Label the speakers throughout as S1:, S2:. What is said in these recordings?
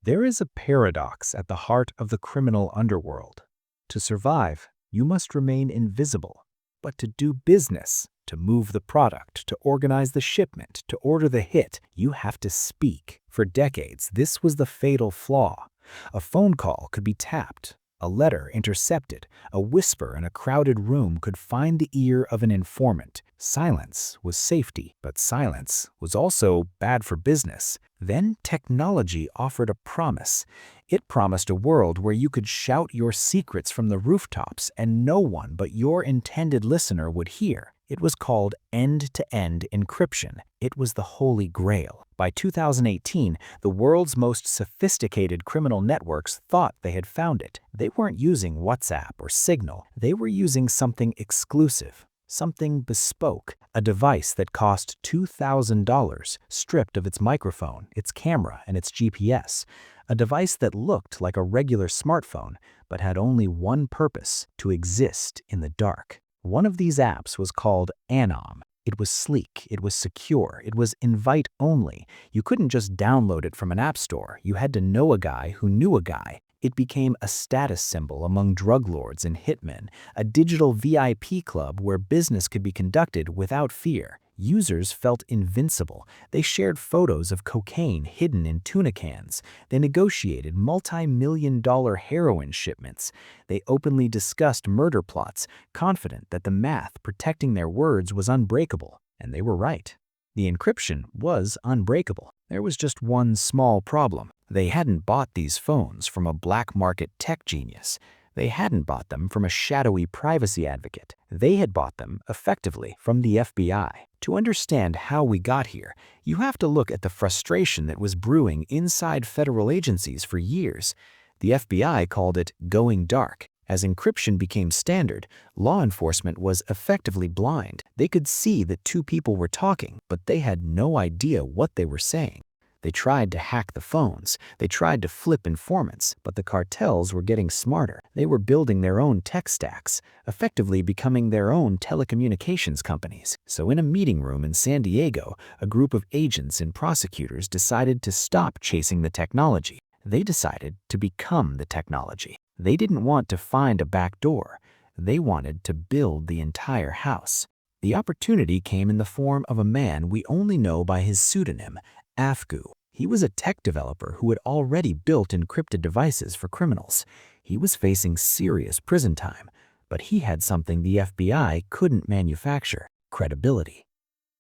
S1: There is a paradox at the heart of the criminal underworld. To survive, you must remain invisible. But to do business, to move the product, to organize the shipment, to order the hit, you have to speak. For decades, this was the fatal flaw. A phone call could be tapped, a letter intercepted, a whisper in a crowded room could find the ear of an informant. Silence was safety, but silence was also bad for business. Then technology offered a promise. It promised a world where you could shout your secrets from the rooftops and no one but your intended listener would hear. It was called end-to-end encryption. It was the holy grail. By 2018, the world's most sophisticated criminal networks thought they had found it. They weren't using WhatsApp or Signal. They were using something exclusive, something bespoke, a device that cost $2,000, stripped of its microphone, its camera, and its GPS. A device that looked like a regular smartphone, but had only one purpose: to exist in the dark. One of these apps was called Anom. It was sleek, it was secure, it was invite-only. You couldn't just download it from an app store. You had to know a guy who knew a guy. It became a status symbol among drug lords and hitmen, a digital VIP club where business could be conducted without fear. Users felt invincible. They shared photos of cocaine hidden in tuna cans. They negotiated multi-million-dollar heroin shipments. They openly discussed murder plots, confident that the math protecting their words was unbreakable. And they were right. The encryption was unbreakable. There was just one small problem. They hadn't bought these phones from a black market tech genius. They hadn't bought them from a shadowy privacy advocate. They had bought them, effectively, from the FBI. To understand how we got here, you have to look at the frustration that was brewing inside federal agencies for years. The FBI called it going dark. As encryption became standard, law enforcement was effectively blind. They could see that two people were talking, but they had no idea what they were saying. They tried to hack the phones. They tried to flip informants, but the cartels were getting smarter. They were building their own tech stacks, effectively becoming their own telecommunications companies. So in a meeting room in San Diego, a group of agents and prosecutors decided to stop chasing the technology. They decided to become the technology. They didn't want to find a back door. They wanted to build the entire house. The opportunity came in the form of a man we only know by his pseudonym, Afgu. He was a tech developer who had already built encrypted devices for criminals. He was facing serious prison time, but he had something the FBI couldn't manufacture: credibility.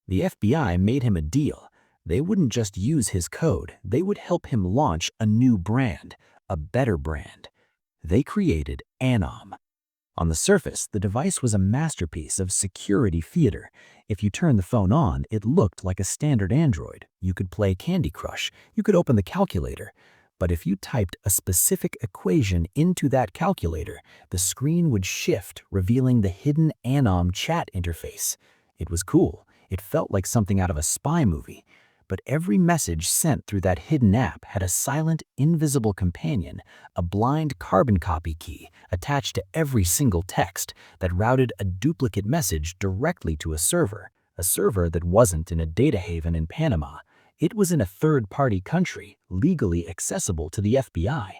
S1: The FBI made him a deal. They wouldn't just use his code, they would help him launch a new brand, a better brand. They created Anom. On the surface, the device was a masterpiece of security theater. If you turned the phone on, it looked like a standard Android. You could play Candy Crush. You could open the calculator. But if you typed a specific equation into that calculator, the screen would shift, revealing the hidden Anom chat interface. It was cool. It felt like something out of a spy movie. But every message sent through that hidden app had a silent, invisible companion, a blind carbon copy key attached to every single text that routed a duplicate message directly to a server that wasn't in a data haven in Panama. It was in a third-party country, legally accessible to the FBI.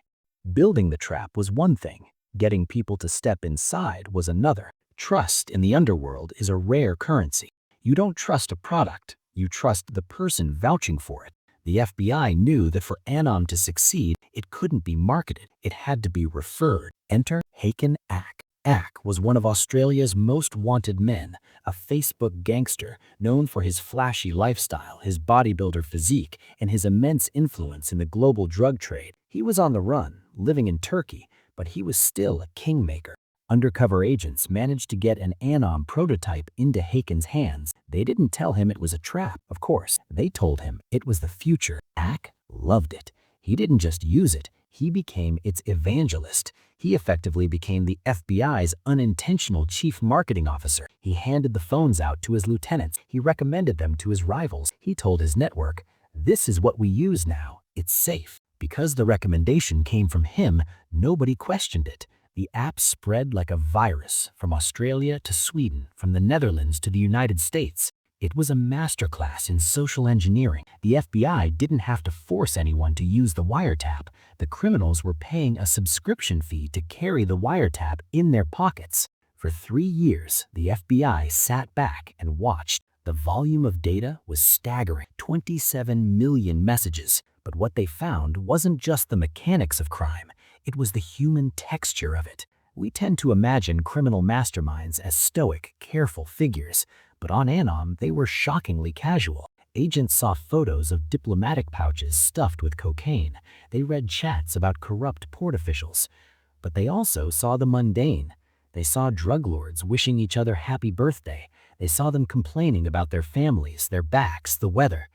S1: Building the trap was one thing. Getting people to step inside was another. Trust in the underworld is a rare currency. You don't trust a product. You trust the person vouching for it. The FBI knew that for Anom to succeed, it couldn't be marketed. It had to be referred. Enter Haken Ak. Ak was one of Australia's most wanted men, a Facebook gangster known for his flashy lifestyle, his bodybuilder physique, and his immense influence in the global drug trade. He was on the run, living in Turkey, but he was still a kingmaker. Undercover agents managed to get an Anom prototype into Haken's hands. They didn't tell him it was a trap, of course. They told him it was the future. Ak loved it. He didn't just use it, he became its evangelist. He effectively became the FBI's unintentional chief marketing officer. He handed the phones out to his lieutenants. He recommended them to his rivals. He told his network, "This is what we use now. It's safe." Because the recommendation came from him, nobody questioned it. The app spread like a virus from Australia to Sweden, from the Netherlands to the United States.
S2: It was a masterclass in social engineering. The FBI didn't have to force anyone to use the wiretap. The criminals were paying a subscription fee to carry the wiretap in their pockets. For 3 years, the FBI sat back and watched. The volume of data was staggering, 27 million messages. But what they found wasn't just the mechanics of crime, it was the human texture of it. We tend to imagine criminal masterminds as stoic, careful figures, but on Anom, they were shockingly casual. Agents saw photos of diplomatic pouches stuffed with cocaine. They read chats about corrupt port officials. But they also saw the mundane. They saw drug lords wishing each other happy birthday. They saw them complaining about their families, their backs, the weather.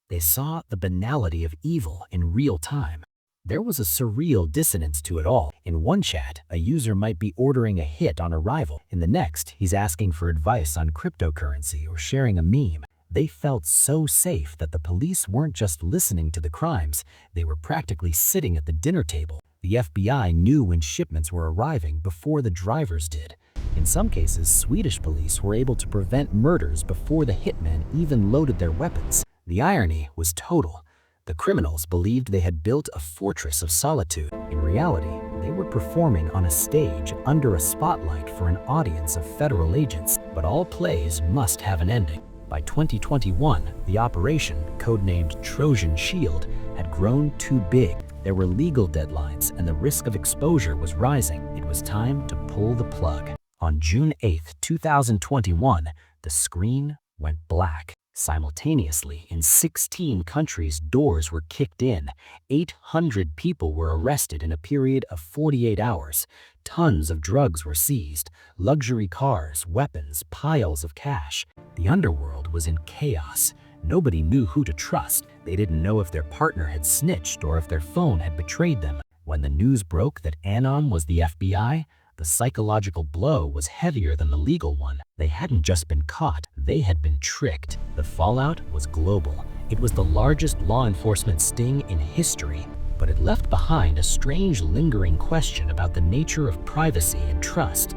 S2: They saw the banality of evil in real time. There was a surreal dissonance to it all. In one chat, a user might be ordering a hit on arrival. In the next, he's asking for advice on cryptocurrency or sharing a meme. They felt so safe that the police weren't just listening to the crimes, they were practically sitting at the dinner table. The FBI knew when shipments were arriving before the drivers did. In some cases, Swedish police were able to prevent murders before the hitmen even loaded their weapons. The irony was total. The criminals believed they had built a fortress of solitude. In reality, they were performing on a stage under a spotlight for an audience of federal agents. But all plays must have an ending. By 2021, the operation, codenamed Trojan Shield, had grown too big. There were legal deadlines and the risk of exposure was rising. It was time to pull the plug. On June 8, 2021, the screen went black. Simultaneously, in 16 countries, doors were kicked in. 800 people were arrested in a period of 48 hours. Tons of drugs were seized, luxury cars, weapons, piles of cash. The underworld was in chaos. Nobody knew who to trust. They didn't know if their partner had snitched or if their phone had betrayed them. When the news broke that Anom was the FBI, the psychological blow was heavier than the legal one. They hadn't just been caught, they had been tricked. The fallout was global. It was the largest law enforcement sting in history, but it left behind a strange lingering question about the nature of privacy and trust.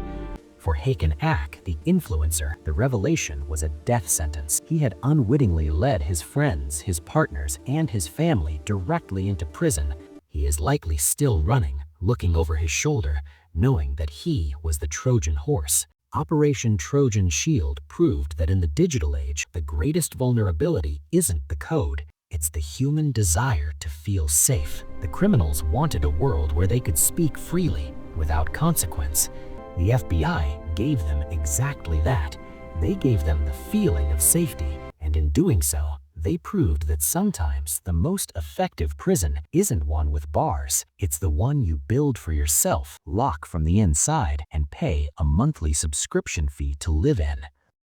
S2: For Haken Ak, the influencer, the revelation was a death sentence. He had unwittingly led his friends, his partners, and his family directly into prison. He is likely still running, looking over his shoulder, knowing that he was the Trojan horse. Operation Trojan Shield proved that in the digital age, the greatest vulnerability isn't the code, it's the human desire to feel safe. The criminals wanted a world where they could speak freely, without consequence. The FBI gave them exactly that. They gave them the feeling of safety, and in doing so, they proved that sometimes the most effective prison isn't one with bars. It's the one you build for yourself, lock from the inside, and pay a monthly subscription fee to live in.